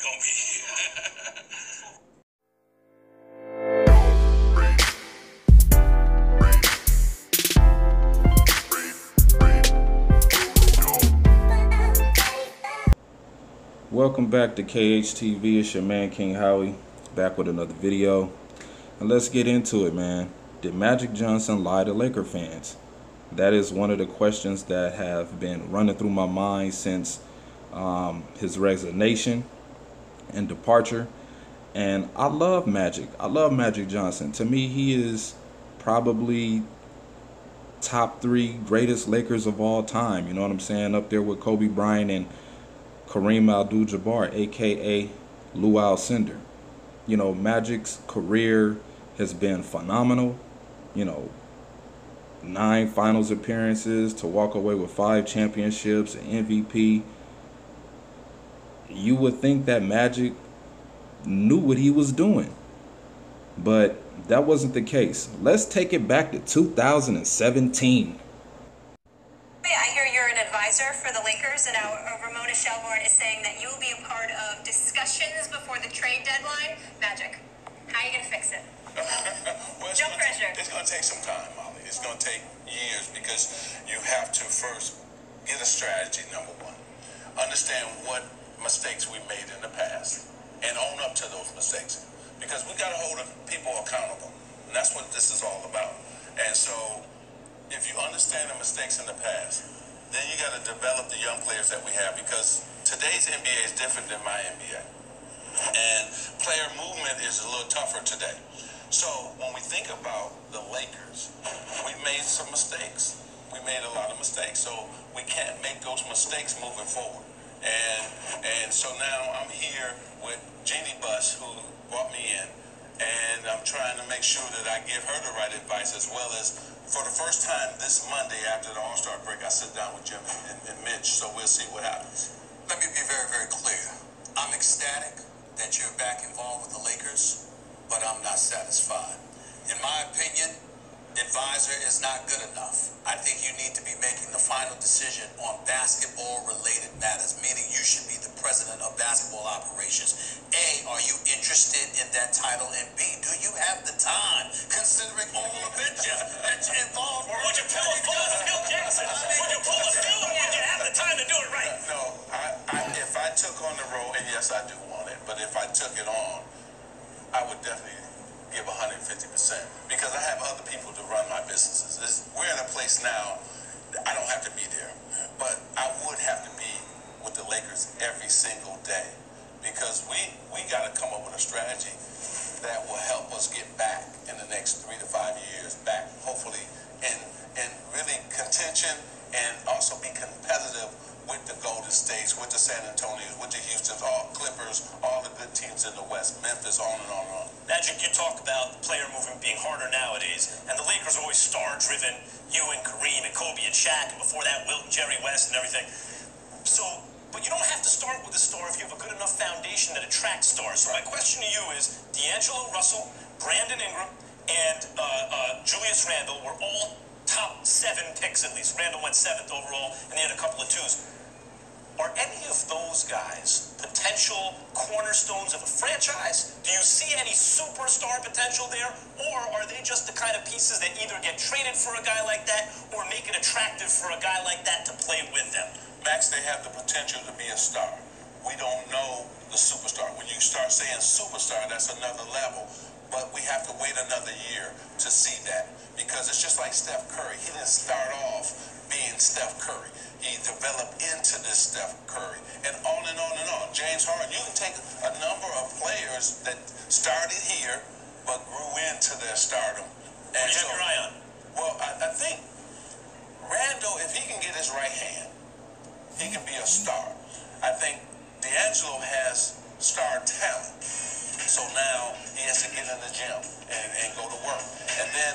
gonna be here. Welcome back to KHTV. It's your man King Howie, back with another video. And let's get into it, man. Did Magic Johnson lie to Laker fans? That is one of the questions that have been running through my mind since his resignation and departure. And I love Magic. I love Magic Johnson. To me, he is probably top 3 greatest Lakers of all time. You know what I'm saying? Up there with Kobe Bryant and Kareem Abdul-Jabbar, aka Lou Alcindor. You know, Magic's career has been phenomenal. You know, 9 finals appearances, to walk away with 5 championships, an MVP. You would think that Magic knew what he was doing, but that wasn't the case. Let's take it back to 2017. I hear you're an advisor for the Lakers, and now Ramona Shelburne is saying that you will be a part of discussions before the trade deadline. Magic, how are you going to fix it? Well, No pressure. It's going to take some time, Molly. It's going to take years because you have to first get a strategy, number one. Understand what mistakes we made in the past and own up to those mistakes, because we got to hold people accountable, and that's what this is all about. And so if you understand the mistakes in the past, then you got to develop the young players that we have, because today's NBA is different than my NBA. And player movement is a little tougher today. So when we think about the Lakers, we made some mistakes. We made a lot of mistakes. So we can't make those mistakes moving forward. And so now I'm here with Jeannie Buss, who brought me in. And I'm trying to make sure that I give her the right advice, as well as, for the first time this Monday after the All-Star break, I sit down with Jim and Mitch, so we'll see what happens. Let me be very, very clear. I'm ecstatic that you're back involved with the Lakers, but I'm not satisfied. In my opinion, advisor is not good enough. I think you need to be making the final decision on basketball-related matters, meaning you should be the president of basketball operations. A, are you interested in that title? And B, do you have the time, considering all the bitches that you're involved? Or would you pull a Phil Jackson? Would you pull a Phil, or would you have the time to do it right? No, if I took on the role, and yes, I do want it, but if I took it on, I would definitely give 150%, because I have other people to run my businesses. We're in a place now that I don't have to be there, but I would have to be with the Lakers every single day, because we got to come up with a strategy that will help us get back in the next 3 to 5 years, back hopefully in really contention, and also be competitive with the Golden States, with the San Antonios, with the Houstons, all Clippers, all the good teams in the West, Memphis, on and on and on. Magic, you talk about player movement being harder nowadays, and the Lakers are always star-driven. You and Kareem and Kobe and Shaq, and before that, Wilt and Jerry West and everything. So, but you don't have to start with a star if you have a good enough foundation that attracts stars. So my question to you is, D'Angelo Russell, Brandon Ingram, and Julius Randle were all top 7 picks at least. Randle went 7th overall, and they had a couple of 2s. Are any of those guys potential cornerstones of a franchise? Do you see any superstar potential there? Or are they just the kind of pieces that either get traded for a guy like that or make it attractive for a guy like that to play with them? Max, they have the potential to be a star. We don't know the superstar. When you start saying superstar, that's another level. But we have to wait another year to see that, because it's just like Steph Curry. He didn't start off being Steph Curry. He developed into this Steph Curry, and on and on and on. James Harden, you can take a number of players that started here but grew into their stardom. And what do you have your eye on? Well, I think Randle, if he can get his right hand, he can be a star. I think D'Angelo has star talent. So now he has to get in the gym and go to work. And then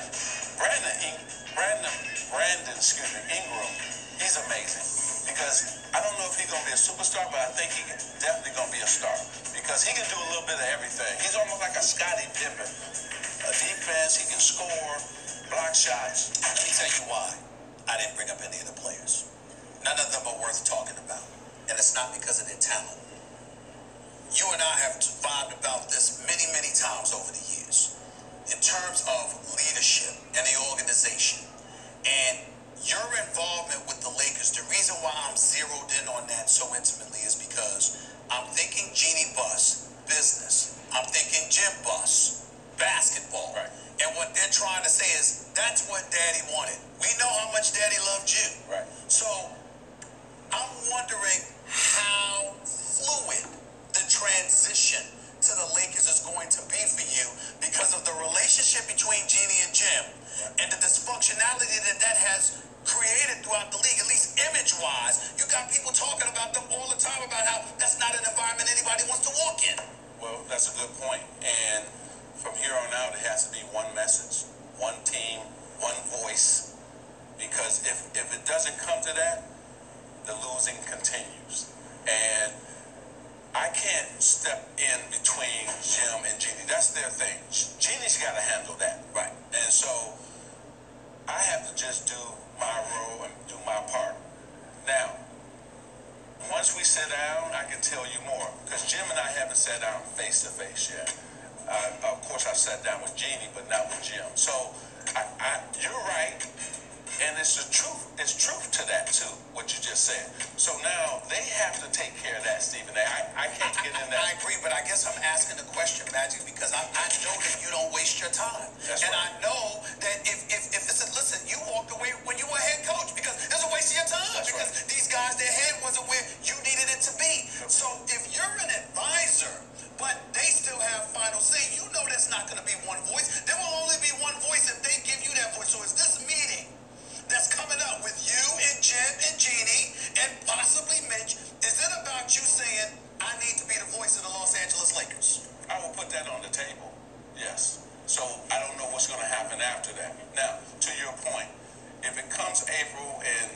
Brandon Ingram, he's amazing. Because I don't know if he's going to be a superstar, but I think he's definitely going to be a star. Because he can do a little bit of everything. He's almost like a Scottie Pippen. A defense, he can score, block shots. Let me tell you why I didn't bring up any of the players. None of them are worth talking about. And it's not because of their talent. you and I have vibed about this many, many times over the years in terms of leadership and the organization. And your involvement with the Lakers, the reason why I'm zeroed in on that so intimately is because I'm thinking Jeanie Buss, business. I'm thinking Jim Buss, basketball. Right. And what they're trying to say is that's what Daddy wanted. We know how much Daddy loved you. Right. So I'm wondering how fluid the transition to the Lakers is going to be for you because of the relationship between Jeanie and Jim and the dysfunctionality that has created throughout the league, at least image-wise. You got people talking about them all the time about how that's not an environment anybody wants to walk in. Well, that's a good point. And from here on out, it has to be one message, one team, one voice. Because if it doesn't come to that, the losing continues. And I can't step in between Jim and Jeanie. That's their thing. Jeannie's got to handle that, right? And so I have to just do my role and do my part. Now, once we sit down, I can tell you more. Because Jim and I haven't sat down face to face yet. Of course, I sat down with Jeanie, but not with Jim. So you're right. And it's the truth. It's truth to that too, what you just said. So now they have to take care of that, Stephen A. I can't get in that. I agree, but I guess I'm asking the question, Magic, because I know that you don't waste your time. That's and right. I know that if listen, you walked away when you were head coach because it's a waste of your time. That's because right. these guys, their head wasn't where you needed it to be. So if you're an advisor, but they still have final say, you know that's not going to be one voice. There will only be one voice if they give you that voice. So it's this meeting that's coming up with you and Jim and Jeanie and possibly Mitch. Is it about you saying, I need to be the voice of the Los Angeles Lakers? I will put that on the table. Yes. So I don't know what's going to happen after that. Now, to your point, if it comes April and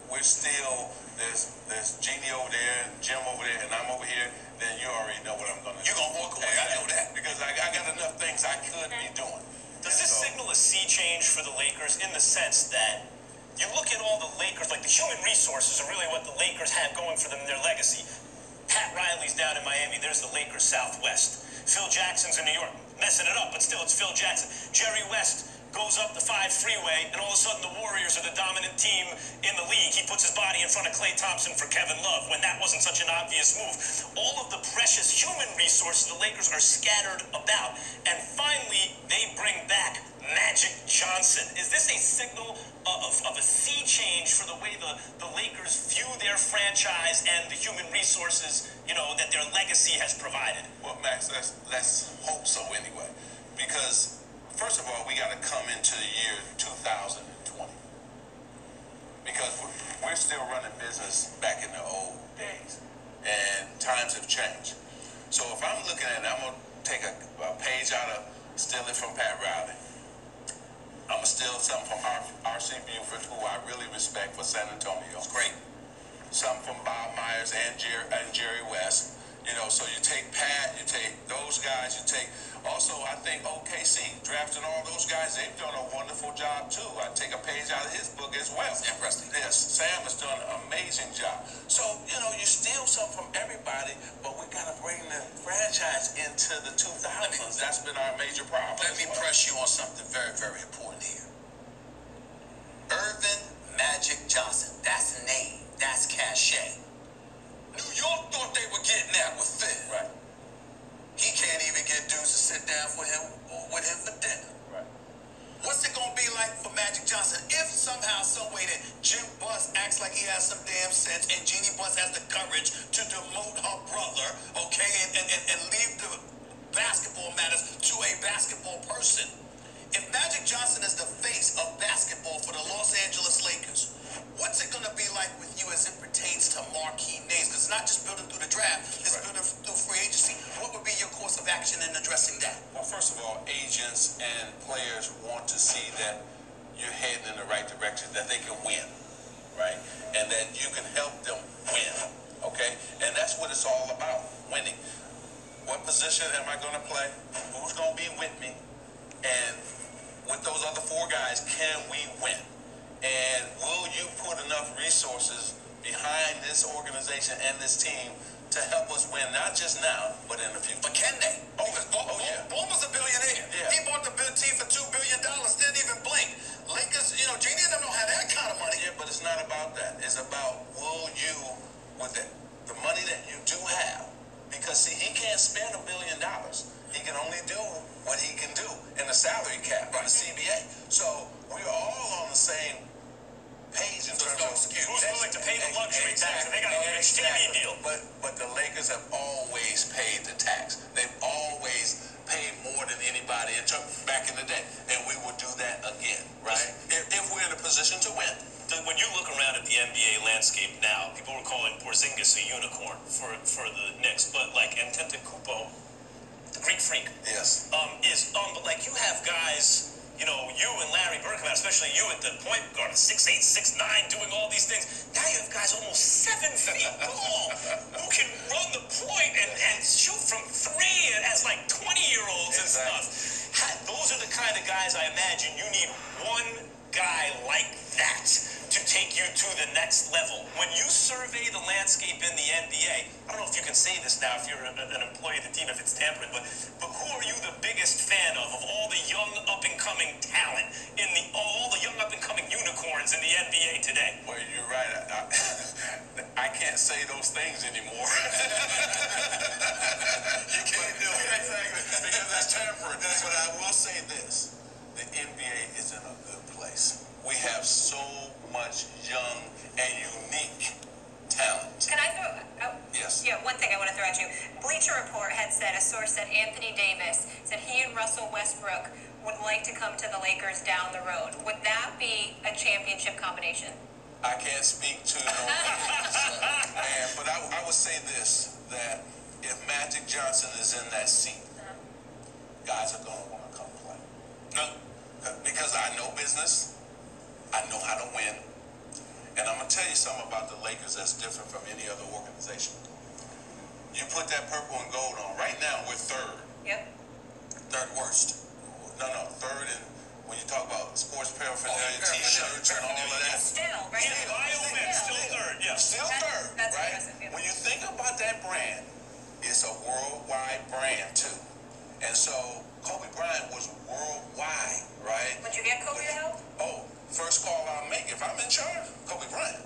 we're still, there's Jeanie over there, Jim over there, and I'm over here, then you already know what I'm going to do. You're going to walk away. I know that. Because I got enough things I could be doing. Does this signal a sea change for the Lakers in the sense that you look at all the Lakers, like the human resources are really what the Lakers have going for them in their legacy. Pat Riley's down in Miami. There's the Lakers Southwest. Phil Jackson's in New York. Messing it up, but still it's Phil Jackson. Jerry West goes up the 5 freeway, and all of a sudden the Warriors are the dominant team in the league. He puts his body in front of Klay Thompson for Kevin Love when that wasn't such an obvious move. All of the precious human resources the Lakers are scattered about, and finally they bring back Magic Johnson. Is this a signal of a sea change for the way the Lakers view their franchise and the human resources, that their legacy has provided? Well, Max, let's hope so anyway. Because first of all, we got to come into the year 2020 because we're still running business back in the old days, and times have changed. So if I'm looking at it, I'm gonna take a page out of steal it from Pat Riley. I'm gonna steal something from R.C. Buford, who I really respect for San Antonio. It's great. Something from Bob Myers and Jerry West. So you take Pat, you take those guys, you take. Also, I think OKC drafting all those guys, they've done a wonderful job too. I take a page out of his book as well. Sam Preston. Yes, Sam has done an amazing job. So, you steal something from everybody, but we got to bring the franchise into the 2000s. That's been our major problem. Let me press you on something very, very important here. Irvin Magic Johnson. That's a name. That's cachet. New York thought they were getting that with Phil. Right. He can't even get dudes to sit down with him for dinner. Right. What's it gonna be like for Magic Johnson if somehow, some way that Jim Buss acts like he has some damn sense and Jeanie Buss has the courage to demote her brother, okay, and leave the basketball matters to a basketball person? If Magic Johnson is the face of basketball for the Los Angeles Lakers, what's it going to be like with you as it pertains to marquee names? Because it's not just building through the draft, it's building through free agency. What would be your course of action in addressing that? Well, first of all, agents and players want to see that you're heading in the right direction, that they can win, right? And that you can help them win, okay? And that's what it's all about, winning. What position am I going to play? Who's going to be with me? And with those other 4 guys, can we win? And will you put enough resources behind this organization and this team to to help us win, not just now, but in the future. But can they? Because yeah. Bulma's a billionaire. Yeah. He bought the team for $2 billion, didn't even blink. Lakers, Genie and them don't have that kind of money. Yeah, but it's not about that. It's about will you, with the money that you do have, because see, he can't spend $1 billion. He can only do what he can do in the salary cap, in the CBA. So we're all on the same page in terms of who's willing to pay the luxury tax. They got a TV deal. But the Lakers have always paid the tax. They've always paid more than anybody back in the day, and we will do that again, right? If we're in a position to win. When you look around at the NBA landscape now, people are calling Porzingis a unicorn for the Knicks, but like Antetokounmpo, the Greek freak, Yes. but like you have guys. You and Larry Bird, especially you at the point guard, 6'8", 6'9", doing all these things. Now you have guys almost 7 feet tall who can run the point and shoot from 3 as like 20-year-olds and stuff. Those are the kind of guys I imagine you need one guy like that to take you to the next level. When you survey the landscape in the NBA, I don't know if you can say this now if you're an employee of the team, if it's tampering, but who are you the biggest fan of all the young up-and-coming talent, all the young up-and-coming unicorns in the NBA today? Well, you're right. I can't say those things anymore. You can't do it. Exactly. Because it's tampering. But I will say this. The NBA is in a good place. We have so much young and unique talent. Can I throw? Yes. Yeah, one thing I want to throw at you. Bleacher Report had said, a source said Anthony Davis said he and Russell Westbrook would like to come to the Lakers down the road. Would that be a championship combination? I can't speak to no man, but I would say this, that if Magic Johnson is in that seat, guys are going to want to come play. No, because I know business. I know how to win. And I'm going to tell you something about the Lakers that's different from any other organization. You put that purple and gold on. Right now, we're third. Yep. Third worst. No, third in, when you talk about sports paraphernalia, T-shirts and all of that. Still, right? Still third, yeah. Still third, That's right? impressive, yeah. When you think about that brand, it's a worldwide brand, too. And so, Kobe Bryant was worldwide, right? Would you get Kobe to help? Oh, first call I'll make if I'm in charge, Kobe Bryant.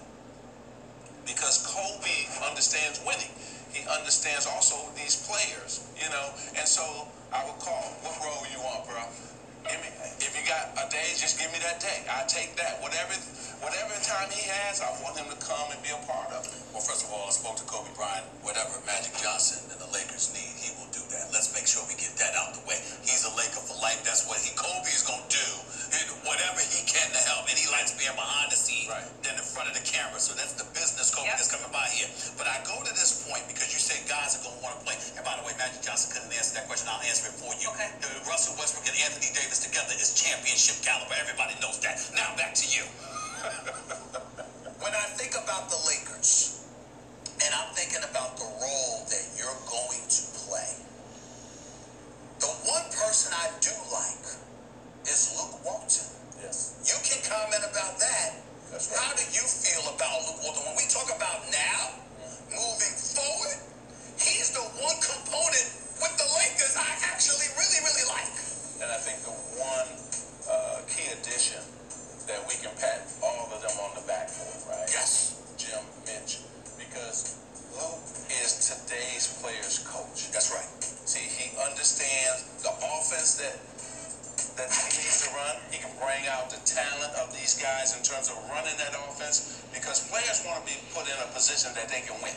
Because Kobe understands winning. He understands also these players, and so I would call, what role you want, bro? If you got a day, just give me that day. I take that. Whatever time he has, I want him to come and be a part of it. Well, first of all, I spoke to Kobe Bryant. Whatever Magic Johnson and the Lakers need, he will do that. Let's make sure we get that out the way. He's a Laker for life. That's what Kobe is going to do. Whatever he can to help. And he likes being behind the scenes than in front of the camera. So that's the business Kobe that's coming by here. But I go to this point because you say guys are going to want to play. And by the way, Magic Johnson couldn't answer that question. I'll answer it for you. Okay. Russell Westbrook and Anthony Davis together is championship caliber. Everybody knows that. Now back to you. When I think about the Lakers, and I'm thinking about the role that you're going to play, the one person I do like is Luke Walton. Yes. You can comment about that. That's right. How do you feel about Luke Walton? When we talk about now, moving forward, he's the one component with the Lakers I actually really, really like. And I think the one key addition that we can pat all of them on the back for, right? Yes. Jim, Mitch, because Luke is today's player's coach. That's right. See, he understands the offense that he needs to run. He can bring out the talent of these guys in terms of running that offense because players want to be put in a position that they can win.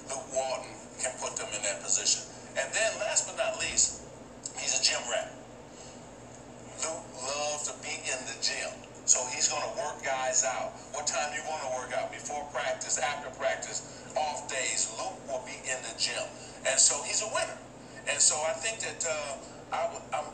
Luke Walton can put them in that position. And then last but not least, he's a gym rat. Luke loves to be in the gym. So he's going to work guys out. What time you want to work out? Before practice, after practice, off days. Luke will be in the gym. And so he's a winner. And so I think that I'm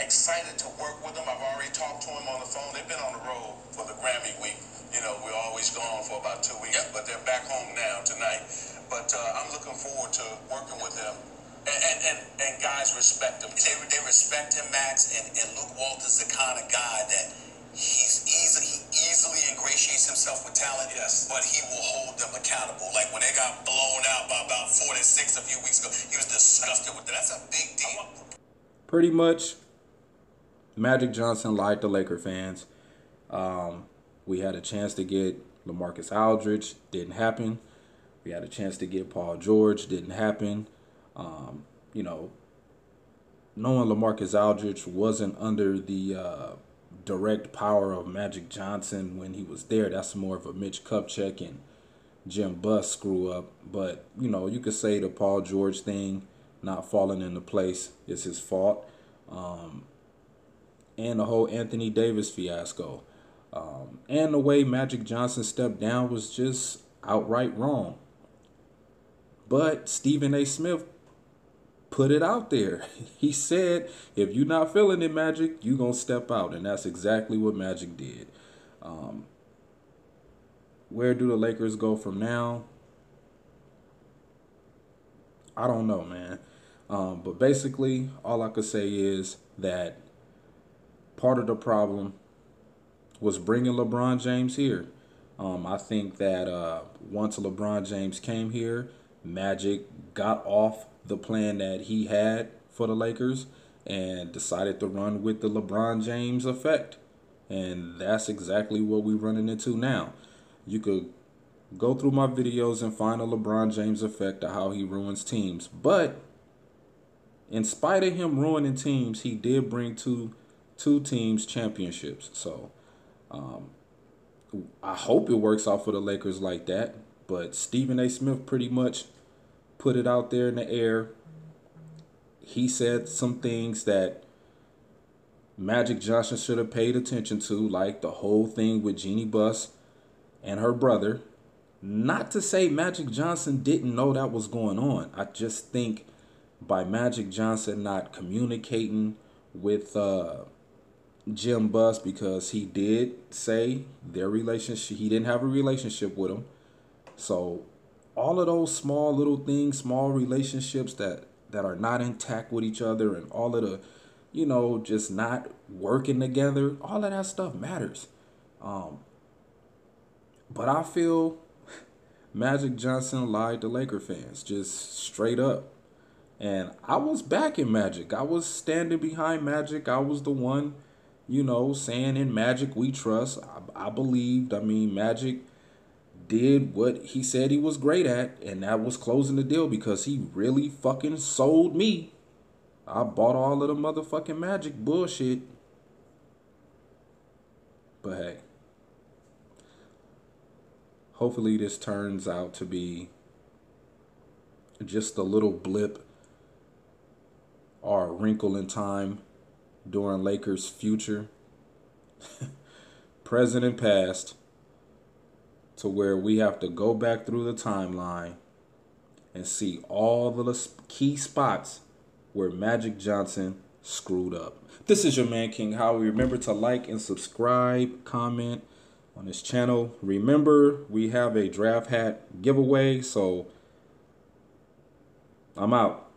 excited to work with him. I've already talked to him on the phone. They've been on the road for the Grammy week. We're always gone for about 2 weeks, but they're back home now tonight. But I'm looking forward to working with them. And guys respect him. They respect him, Max, and Luke Walton's the kind of guy that he easily ingratiates himself with talent, Yes. but he will hold them accountable. Like when they got blown out by about 4 pretty much, Magic Johnson lied to Laker fans. We had a chance to get LaMarcus Aldridge, didn't happen. We had a chance to get Paul George, didn't happen. You know, knowing LaMarcus Aldridge wasn't under the direct power of Magic Johnson when he was there, that's more of a Mitch Kupchak and Jim Buss screw up. But, you know, you could say the Paul George thing not falling into place is his fault. And the whole Anthony Davis fiasco. And the way Magic Johnson stepped down was just outright wrong. But Stephen A. Smith put it out there. He said, if you're not feeling it, Magic, you going to step out. And that's exactly what Magic did. Where do the Lakers go from now? I don't know, man. But basically, all I could say is that part of the problem was bringing LeBron James here. I think that once LeBron James came here, Magic got off the plan that he had for the Lakers and decided to run with the LeBron James effect. And that's exactly what we're running into now. You could go through my videos and find a LeBron James effect of how he ruins teams. But in spite of him ruining teams, he did bring two teams championships. So I hope it works out for the Lakers like that. But Stephen A. Smith pretty much put it out there in the air. He said some things that Magic Johnson should have paid attention to, like the whole thing with Jeannie Buss and her brother. Not to say Magic Johnson didn't know that was going on. I just think by Magic Johnson not communicating with Jim Buss, because he did say their relationship, he didn't have a relationship with him. So all of those small little things, small relationships that are not intact with each other, and all of the, you know, just not working together, all of that stuff matters. But I feel Magic Johnson lied to Laker fans, just straight up. And I was backing Magic. I was standing behind Magic. I was the one, you know, saying in Magic we trust. I believed. I mean, Magic did what he said he was great at, and that was closing the deal, because he really fucking sold me. I bought all of the motherfucking Magic bullshit. But hey, hopefully this turns out to be just a little blip or a wrinkle in time during Lakers' future, present and past, to where we have to go back through the timeline and see all the key spots where Magic Johnson screwed up. This is your man, King Howie. Remember to like and subscribe, comment on this channel. Remember, we have a draft hat giveaway, so I'm out.